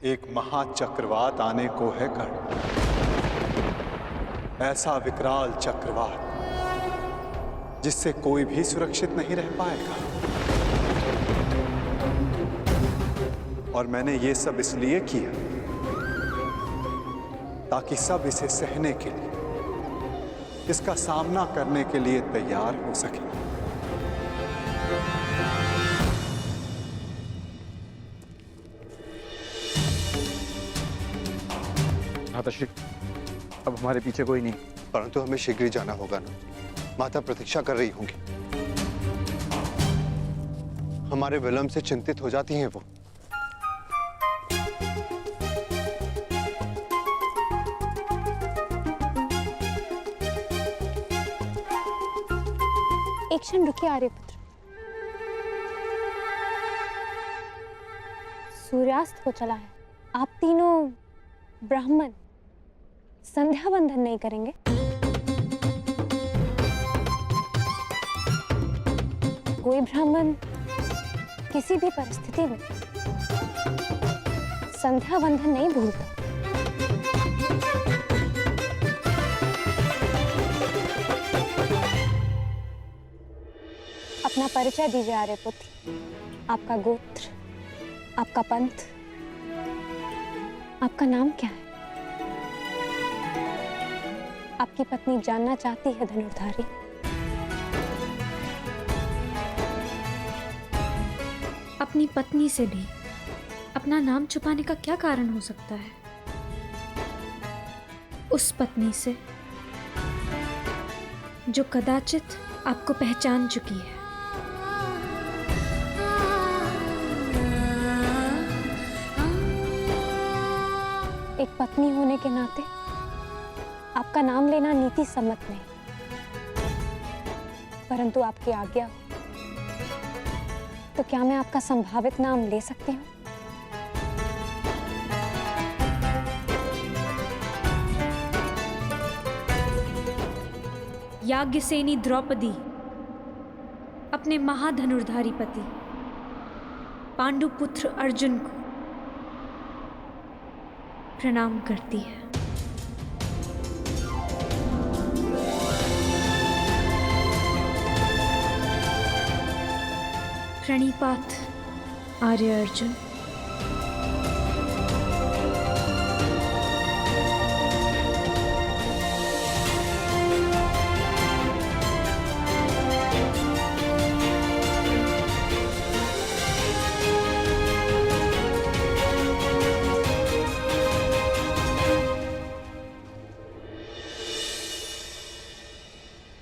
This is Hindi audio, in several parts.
एक महाचक्रवात आने को है कर्ण। ऐसा विकराल चक्रवात जिससे कोई भी सुरक्षित नहीं रह पाएगा। और मैंने ये सब इसलिए किया ताकि सब इसे सहने के लिए, इसका सामना करने के लिए तैयार हो सके। माताश्री, अब हमारे पीछे कोई नहीं। परंतु हमें शीघ्र ही जाना होगा ना। माता प्रतीक्षा कर रही होंगी। हमारे विलंब से चिंतित हो जाती हैं वो। एक क्षण रुकिए आर्यपुत्र। सूर्यास्त हो चला है। आप तीनों ब्राह्मण संध्या बंधन नहीं करेंगे? कोई ब्राह्मण किसी भी परिस्थिति में संध्या बंधन नहीं भूलता। अपना परिचय दीजिए आर्यपुत्र। आपका गोत्र, आपका पंथ, आपका नाम क्या है? आपकी पत्नी जानना चाहती है धनुर्धारी। अपनी पत्नी से भी अपना नाम छुपाने का क्या कारण हो सकता है? उस पत्नी से जो कदाचित आपको पहचान चुकी है। एक पत्नी होने के नाते आपका नाम लेना नीति सम्मत नहीं, परंतु आपकी आज्ञा हो तो क्या मैं आपका संभावित नाम ले सकती हूँ? याज्ञसेनी द्रौपदी अपने महाधनुर्धारी पति पांडुपुत्र अर्जुन को प्रणाम करती है। प्रणिपात आर्य अर्जुन।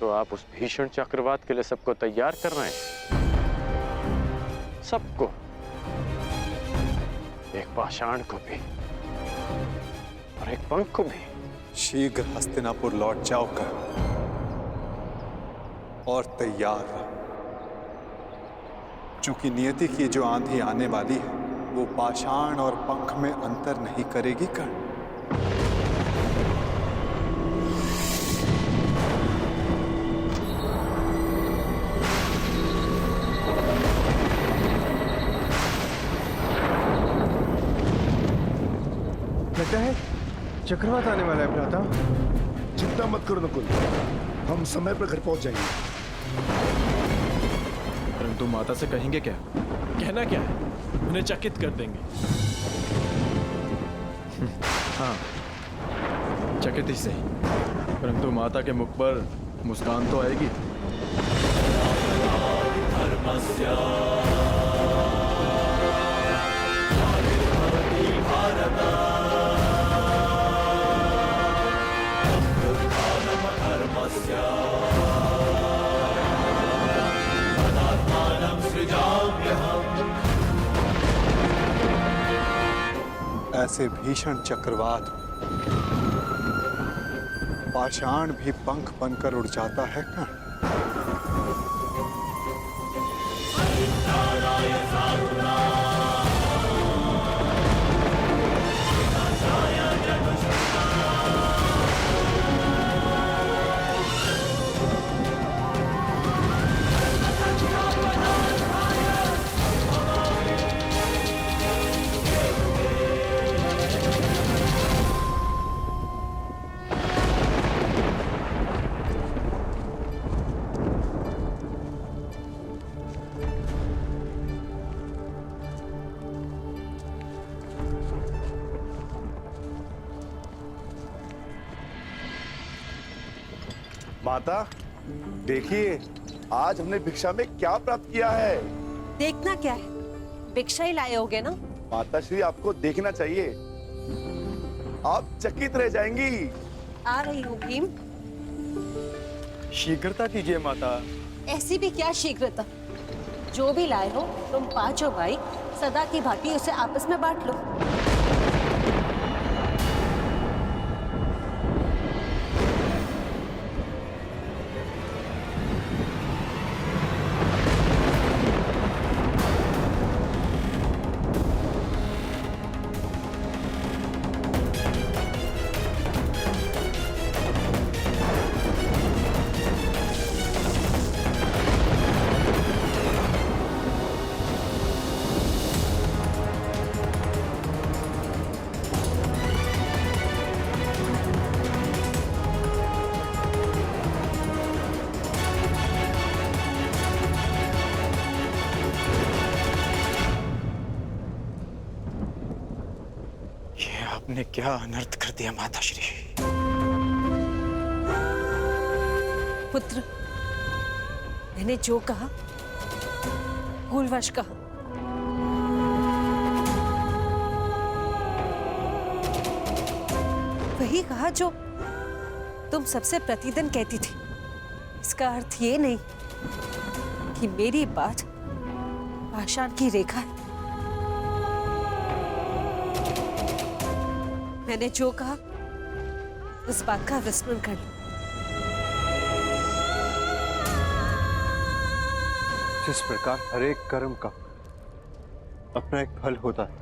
तो आप उस भीषण चक्रवात के लिए सबको तैयार कर रहे हैं? सबको, एक पाषाण को भी और एक पंख को भी। शीघ्र हस्तिनापुर लौट जाओ कर और तैयार रहो। चूंकि नियति की जो आंधी आने वाली है वो पाषाण और पंख में अंतर नहीं करेगी कर्ण। लगता है चक्रवात आने वाला है भ्राता। चिंता मत करो नकुल, हम समय पर घर पहुंच जाएंगे। परंतु माता से कहेंगे क्या? कहना क्या है, उन्हें चकित कर देंगे। हाँ, चकित ही सही, परंतु माता के मुख पर मुस्कान तो आएगी। ऐसे भीषण चक्रवात पाषाण भी पंख बनकर उड़ जाता है कर्ण। माता देखिए, आज हमने भिक्षा में क्या प्राप्त किया है। देखना क्या है, भिक्षा ही लाए होगे ना। माता श्री, आपको देखना चाहिए, आप चकित रह जाएंगी। आ रही हूँ भीम। शीघ्रता कीजिए माता। ऐसी भी क्या शीघ्रता, जो भी लाए हो तुम पांचों भाई सदा की भांति उसे आपस में बांट लो। आपने क्या अनर्थ कर दिया माता श्री। पुत्र, मैंने जो कहा भूलवश कहा। वही कहा जो तुम सबसे प्रतिदिन कहती थी। इसका अर्थ ये नहीं कि मेरी बात पाषाण की रेखा है। मैंने जो कहा उस बात का विस्मरण कर लो। जिस प्रकार हर एक कर्म का अपना एक फल होता है,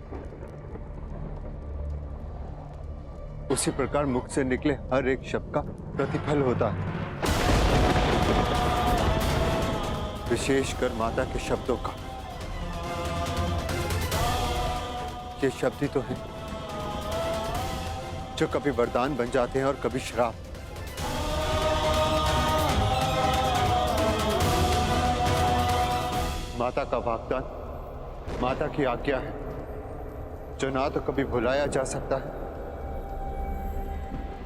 उसी प्रकार मुख से निकले हर एक शब्द का प्रतिफल होता है। विशेषकर माता के शब्दों का। ये शब्द ही तो हैं जो कभी वरदान बन जाते हैं और कभी श्राप। माता का वाग्दान, माता की आज्ञा है, जो ना तो कभी भुलाया जा सकता है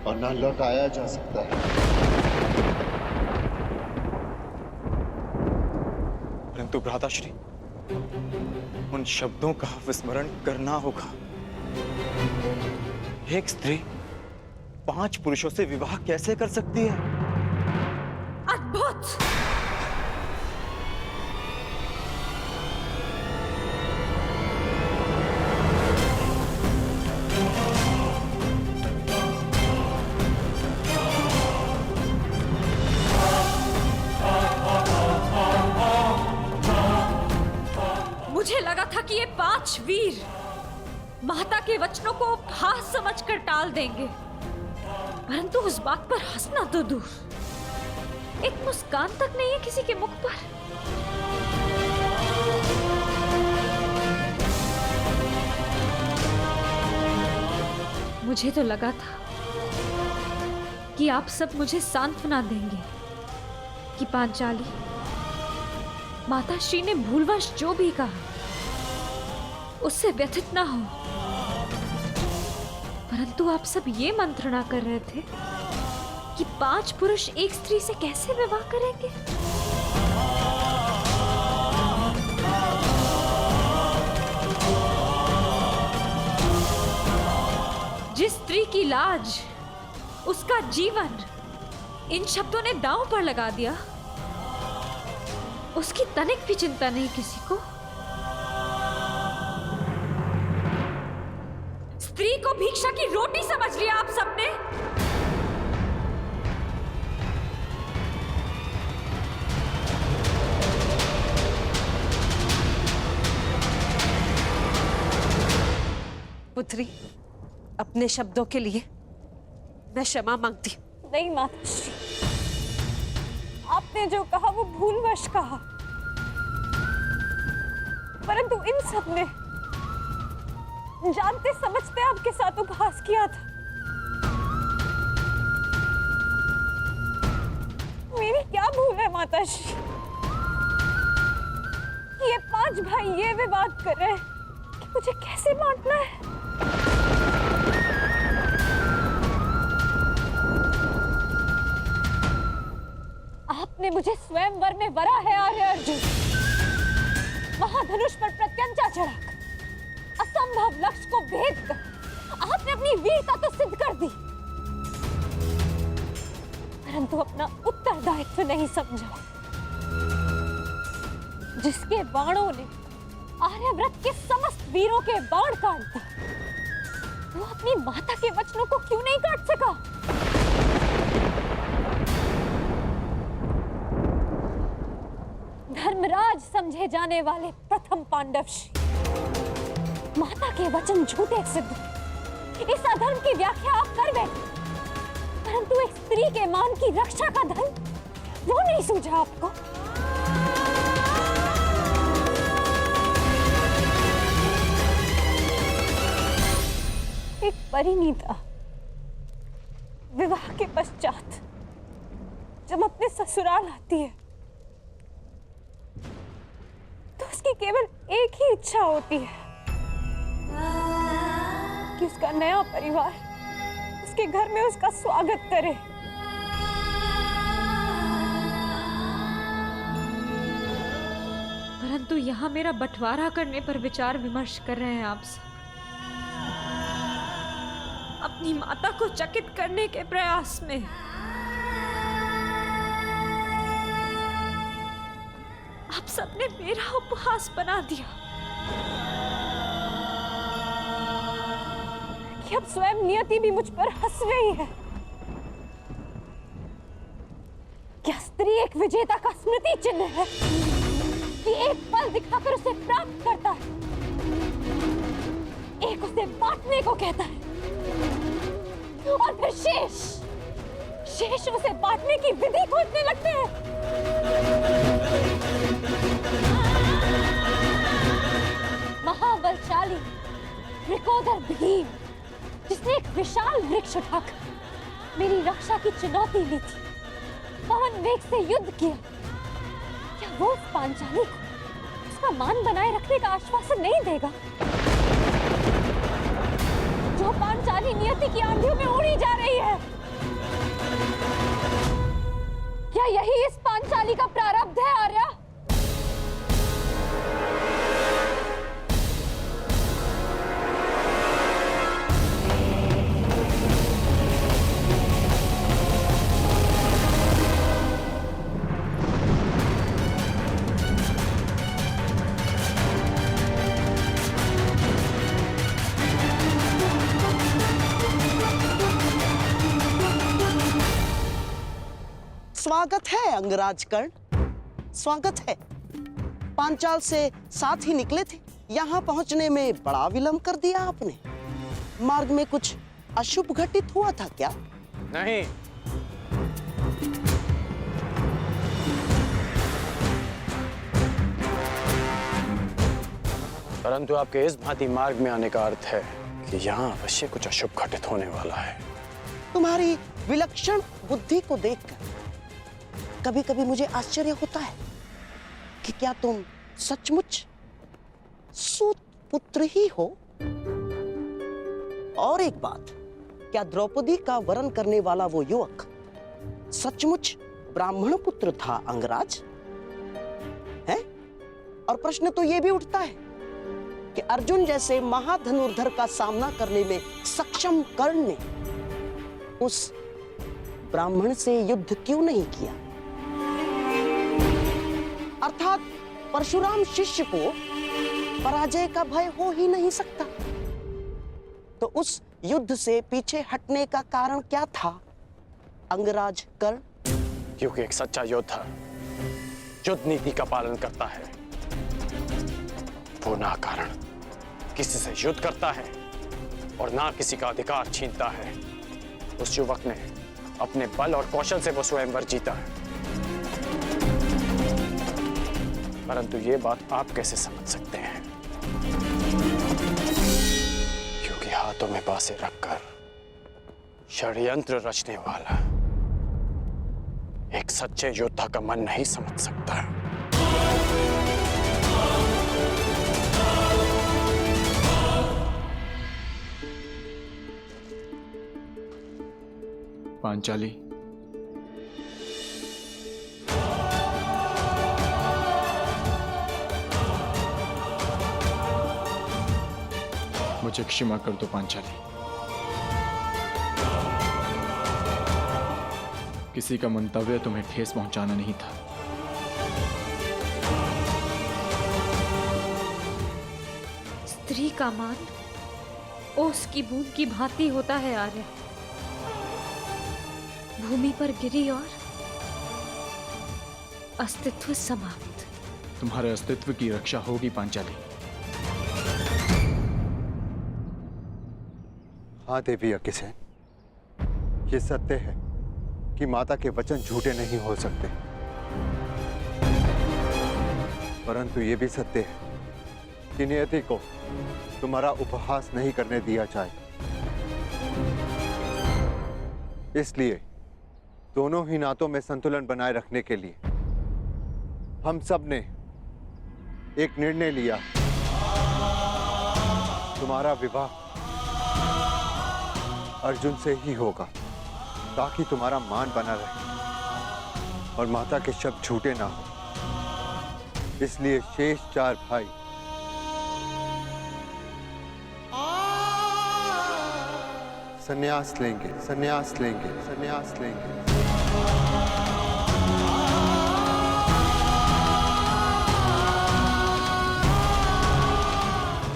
और ना लौटाया जा सकता है। परंतु भ्राताश्री, उन शब्दों का विस्मरण करना होगा। एक स्त्री 5 पुरुषों से विवाह कैसे कर सकती है? अद्भुत! मुझे लगा था कि ये 5 वीर माता के वचनों को उपहास समझकर टाल देंगे, परंतु उस बात पर हंसना तो दूर, एक मुस्कान तक नहीं है किसी के मुख पर। मुझे तो लगा था कि आप सब मुझे सांत्वना देंगे कि पांचाली, माता श्री ने भूलवश जो भी कहा उससे व्यथित ना हो, परंतु आप सब ये मंत्रणा कर रहे थे कि 5 पुरुष एक स्त्री से कैसे विवाह करेंगे। जिस स्त्री की लाज, उसका जीवन इन शब्दों ने दांव पर लगा दिया, उसकी तनिक भी चिंता नहीं किसी को। स्त्री को भिक्षा की रोटी समझ लिया आप सबने। पुत्री, अपने शब्दों के लिए मैं क्षमा मांगती हूँ। नहीं माताश्री, आपने जो कहा वो भूलवश कहा, परंतु इन सब ने जानते समझते आपके साथ उपहास किया था। मेरी क्या भूल है माताश्री? ये 5 भाई ये विवाद कर रहे हैं कि मुझे कैसे बांटना है। आपने मुझे स्वयंवर में वरा है आर्य अर्जुन। महाधनुष पर प्रत्यंचा चढ़ाकर असंभव लक्ष्य को भेद कर आपने अपनी वीरता तो सिद्ध कर दी, परंतु अपना उत्तरदायित्व नहीं समझा। जिसके बाणों ने आर्यव्रत के समस्त वीरों के बाण काट दिए, वो अपनी माता के वचनों को क्यों नहीं काट सका? धर्मराज समझे जाने वाले प्रथम पांडवश्री माता के वचन झूठे सिद्ध, इस अधर्म की व्याख्या आप कर बैठे, परंतु एक स्त्री के मान की रक्षा का धन वो नहीं सूझा आपको। एक परिणीता विवाह के पश्चात जब अपने ससुराल आती है तो उसकी केवल एक ही इच्छा होती है कि उसका नया परिवार उसके घर में उसका स्वागत करे। परंतु यहाँ मेरा बंटवारा करने पर विचार विमर्श कर रहे हैं आप सब, अपनी माता को चकित करने के प्रयास में। आप सबने मेरा उपहास बना दिया कि अब स्वयं नियति भी मुझ पर हंस रही है। क्या स्त्री एक विजेता का स्मृति चिन्ह है कि एक पल दिखाकर उसे प्राप्त करता है, एक उसे बांटने को कहता है और फिर शेष उसे बांटने की विधि खोजने लगते हैं। महाबलशाली वृकोदर भीम, जिसने एक विशाल वृक्ष उठाकर मेरी रक्षा की चुनौती ली थी, पवन वेग से युद्ध किया, क्या वो उस पांचाली को उसका मान बनाए रखने का आश्वासन नहीं देगा? जो पांचाली नियति की आंधियों में उड़ी जा रही है, क्या यही इस पांचाली का प्रारब्ध है आर्या? स्वागत है अंगराज कर्ण, स्वागत है। पांचाल से साथ ही निकले थे, यहाँ पहुंचने में बड़ा विलंब कर दिया आपने। मार्ग में कुछ अशुभ घटित हुआ था क्या? नहीं, परंतु आपके इस भांति मार्ग में आने का अर्थ है कि यहाँ अवश्य कुछ अशुभ घटित होने वाला है। तुम्हारी विलक्षण बुद्धि को देखकर कभी कभी मुझे आश्चर्य होता है कि क्या तुम सचमुच सूत पुत्र ही हो? और एक बात, क्या द्रौपदी का वरण करने वाला वो युवक सचमुच ब्राह्मण पुत्र था अंगराज? है? और प्रश्न तो ये भी उठता है कि अर्जुन जैसे महाधनुर्धर का सामना करने में सक्षम कर्ण ने उस ब्राह्मण से युद्ध क्यों नहीं किया? अर्थात परशुराम शिष्य को पराजय का भय हो ही नहीं सकता। तो उस युद्ध से पीछे हटने का कारण क्या था अंगराज कर्ण? क्योंकि एक सच्चा योद्धा युद्ध नीति का पालन करता है, वो ना कारण किसी से युद्ध करता है और ना किसी का अधिकार छीनता है। उस युवक ने अपने बल और कौशल से वो स्वयंवर जीता है। परंतु ये बात आप कैसे समझ सकते हैं? क्योंकि हाथों में बांसें रखकर षड्यंत्र रचने वाला एक सच्चे योद्धा का मन नहीं समझ सकता। पांचाली, मुझे क्षमा कर दो पांचाली। किसी का मंतव्य तुम्हें ठेस पहुंचाना नहीं था। स्त्री का मान ओस की बूंद की भांति होता है आर्य। भूमि पर गिरी और अस्तित्व समाप्त। तुम्हारे अस्तित्व की रक्षा होगी पांचाली। हाँ देवी अग्निसेन, ये सत्य है कि माता के वचन झूठे नहीं हो सकते, परंतु ये भी सत्य है कि नियति को तुम्हारा उपहास नहीं करने दिया जाए। इसलिए दोनों ही नातों में संतुलन बनाए रखने के लिए हम सब ने एक निर्णय लिया। तुम्हारा विवाह अर्जुन से ही होगा, ताकि तुम्हारा मान बना रहे और माता के शब्द झूठे ना हो। इसलिए शेष 4 भाई संन्यास लेंगे, संन्यास लेंगे, संन्यास लेंगे।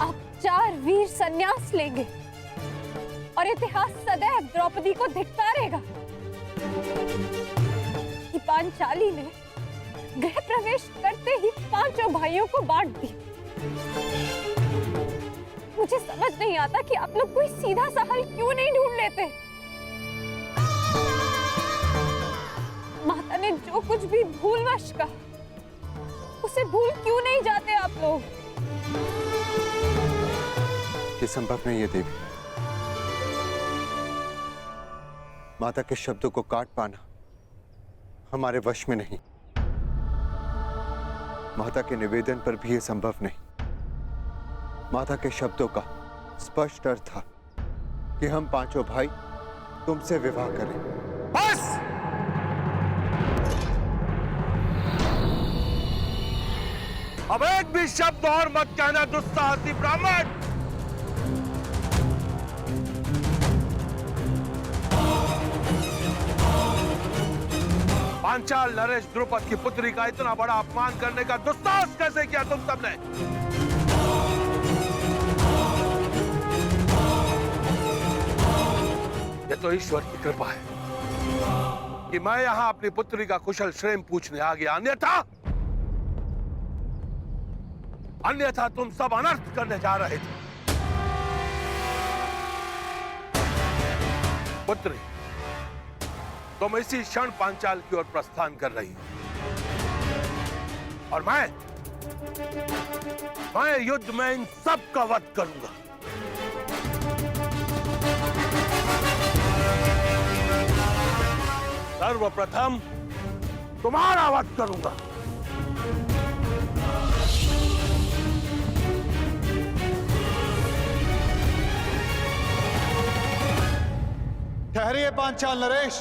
अब 4 वीर संन्यास लेंगे और इतिहास सदैव द्रौपदी को धिक्कारेगा कि पांचाली ने गृह प्रवेश करते ही 5 भाइयों को बांट दी। मुझे समझ नहीं आता कि आप लोग कोई सीधा सा हल क्यों नहीं ढूंढ लेते। माता ने जो कुछ भी भूलवश कहा, उसे भूल क्यों नहीं जाते आप लोग? ये संभव नहीं है देवी। माता के शब्दों को काट पाना हमारे वश में नहीं। माता के निवेदन पर भी यह संभव नहीं। माता के शब्दों का स्पष्ट अर्थ था कि हम 5 भाई तुमसे विवाह करें। बस! अब एक भी शब्द और मत कहना दुस्साहसी ब्राह्मण। पांचाल नरेश द्रुपद की पुत्री का इतना बड़ा अपमान करने का दुस्साहस कैसे किया तुम सबने? ये तो ईश्वर की कृपा है कि मैं यहां अपनी पुत्री का कुशल क्षेम पूछने आ गया। अन्यथा तुम सब अनर्थ करने जा रहे थे। पुत्री, तुम इसी क्षण पांचाल की ओर प्रस्थान कर रही हो और मैं युद्ध में इन सब का वध करूंगा। सर्वप्रथम तुम्हारा वध करूंगा। ठहरिए पांचाल नरेश।